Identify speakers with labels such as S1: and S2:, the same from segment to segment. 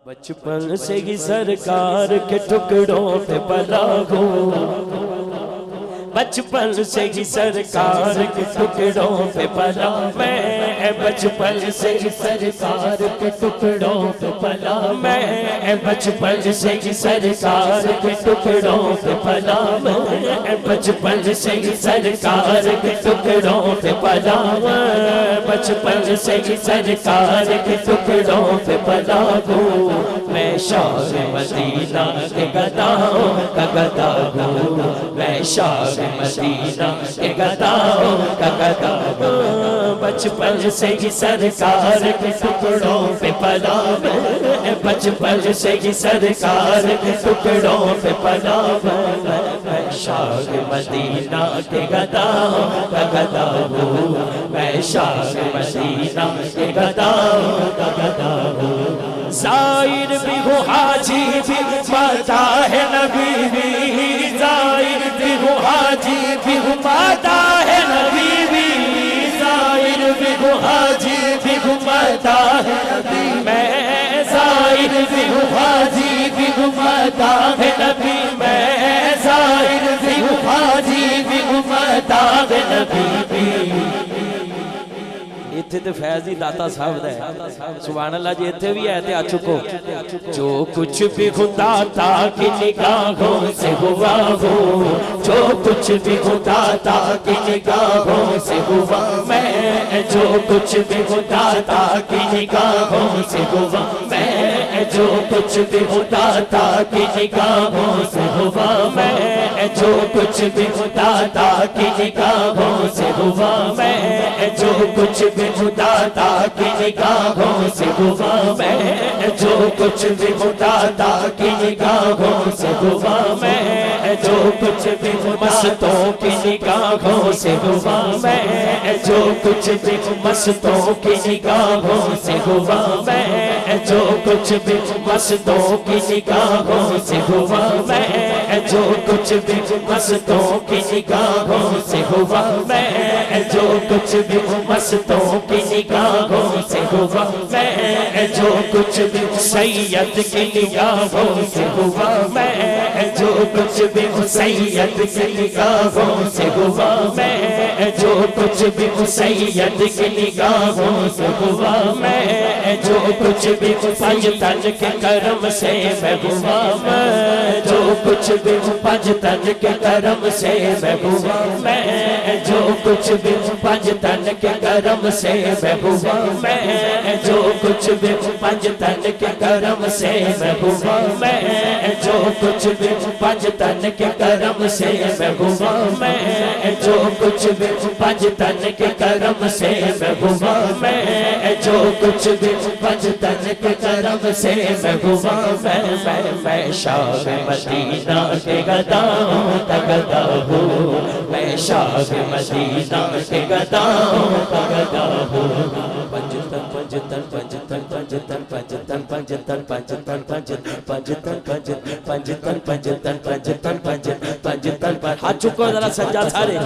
S1: بچپن سے ہی سرکار کے ٹکڑوں پہ پلا ہوں، بچپن سے ہی سرکار کے ٹکڑوں پہ پلا میں، بچپن سے ہی سرکار کے ٹکڑوں پہ پلا میں، بچپن سے ہی سرکار کے ٹکڑوں پہ پلا میں، بچپن سے ہی سرکار کے ٹکڑوں پہ پلا میں، بچپن سے ہی سرکار کے ٹکڑوں پہ پلا ہوں، میں شاہ مدینہ کے گداؤں کا گدا ہوں، میں شاہ مدینہ کے گداؤں کا گدا ہوں، بچپن سے ہی سرکار کے ٹکڑوں پہ پلا میں، بچپن سے ہی سرکار کے ٹکڑوں پہ پلا میں، شاہ مدینہ کے گداؤں کا گدا ہوں، میں شاہ مدینہ کے گداؤں کا گدا ہوں، زائر بھی ہوں حاجی بھی ماتا ہے نبی بھی، زائر بھی ہوں حاجی بھی ماتا ہے نبی بھی، زائر بھی ہوں حاجی بھی ماتا ہے نبی، میں زائر بھی ہوں حاجی بھی ماتا ہے نبی، میں زائر بھی ہوں حاجی بھی ماتا ہے نبی بھی۔ اتھے تے فیض دی داتا صاحب دا ہے، سبحان اللہ جی اتھے بھی ہے تے آ چکو، جو کچھ بھی خدا تا کی نگاہوں سے ہوا ہو، جو کچھ بھی خدا تا کی نگاہوں سے ہوا، میں جو کچھ بھی خدا تا کی نگاہوں سے ہوا، میں جو کچھ بھی خدا تا کی نگاہوں سے ہوا، میں جو کچھ بھی خدا تا کی نگاہوں سے ہوا، میں جو کچھ بھی خدا تا کی نگاہوں سے ہوا، میں جو کچھ بھی خدا تا کی نگاہوں سے ہوا، میں جو کچھ بھی مستوں کی نگاہوں سے ہوا، میں جو کچھ بھی مستوں کی نگاہوں سے ہوا، میں جو کچھ بھی مستوں کی نگاہوں سے ہوا، میں جو کچھ بھی مستوں کی نگاہوں سے ہوا، میں جو کچھ بھی مستوں کی نگاہوں سے ہوا، میں جو کچھ بھی سید کی نگاہوں سے ہوا، میں جو کچھ بھی سید کی نگاہوں سے ہوا، میں جو کچھ بھی سید کی نگاہوں سے ہوا، میں جو کچھ بھی پنجتن کے کرم سے میں ہوا، میں جو کچھ بھی پنجتن کے کرم سے میں ہوا، میں جو کچھ بھی پنجتن کے کرم سے میں ہوا، میں جو کچھ بھی پنجتن کے کرم سے میں ہوا، میں جو کچھ بھی پنجتن کے کرم سے میں ہوا، میں جو کچھ بھی پنجتن کے کرم سے میں ہوا، میں جو کچھ بھی پنجتن کے کرم سے میں ہوا، میں شاہ مدینہ کے گداؤں کا گدا ہوں، میں شاہ مدینہ کے گداؤں کا گدا ہوں، پنجتن پنجتن پنجتن پنجتن پنجتن پنجتن پنجتن پنجتن پنجتن پنجتن پنجتن پنجتن پنجتن پر ہاتھ چکو ذرا سجا سارے،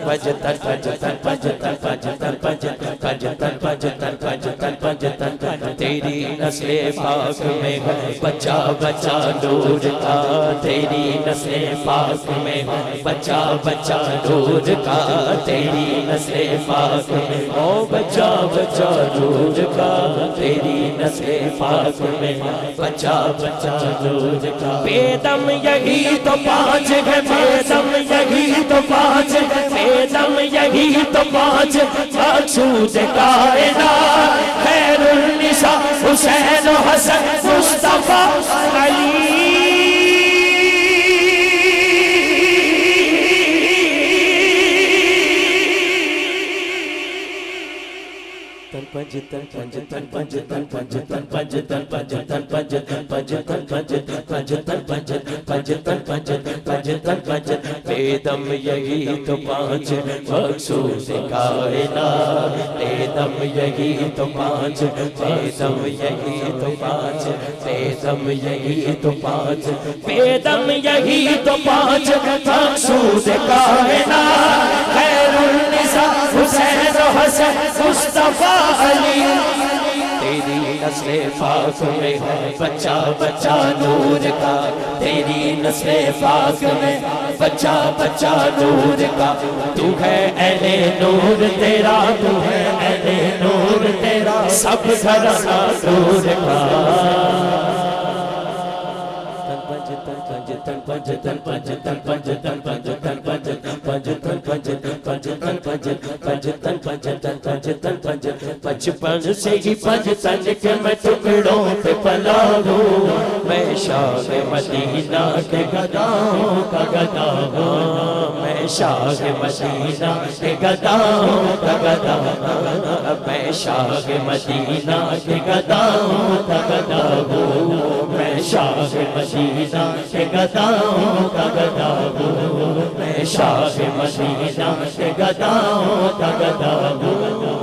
S1: پنجتن پنجتن پنجتن پنجتن پنجتن پنجتن پنجتن پنجتن پنجتن، تیری نسل پاک میں بچہ بچہ نور کا، تیری نسل پاک میں بچہ بچہ نور کا، تیری نسل پاک میں او بچہ بچہ نور کا، تیری نسل پاک میں بچہ بچہ نور کا، بیدم یہی تو پانچ ہے، بیدم یہی تو پانچ ہے، بیدم یہی تو پانچ، مقصود کائنات خیر النساء حسین و حسن مصطفیٰ علی، پنجتن پنجتن پنجتن پنجتن پنجتن پنجتن پنجتن پنجتن پنجتن پنجتن پنجتن پنجتن پنجتن پنجتن، بیدم یہی تو پانچ مقصود کائنات، بیدم یہی تو پانچ، بیدم یہی تو پانچ، بیدم یہی تو پانچ، بیدم یہی تو پانچ مقصود کائنات خیر النساء حسین و حسن مصطفیٰ علی، تیری نسل پاک میں ہے بچہ بچہ نور کا، تیری نسل پاک میں بچہ بچہ نور کا، تو ہے اہل نور تیرا، تو ہے اہل نور تیرا، سب گھرانہ نور کا۔ بچپن سے ہی پنجتن کے میں ٹکڑوں پہ پلا ہوں، میں شاہ مدینہ کے گداؤں کا گدا ہوں، میں شاہ مدینہ کے گداؤں کا گدا ہوں، میں شاہ مدینہ کے گداؤں کا گدا ہوں، میں شاہ مدینہ کے گداؤں کا گدا ہوں، میں شاہ مدینہ کے گداؤں کا گدا ہوں۔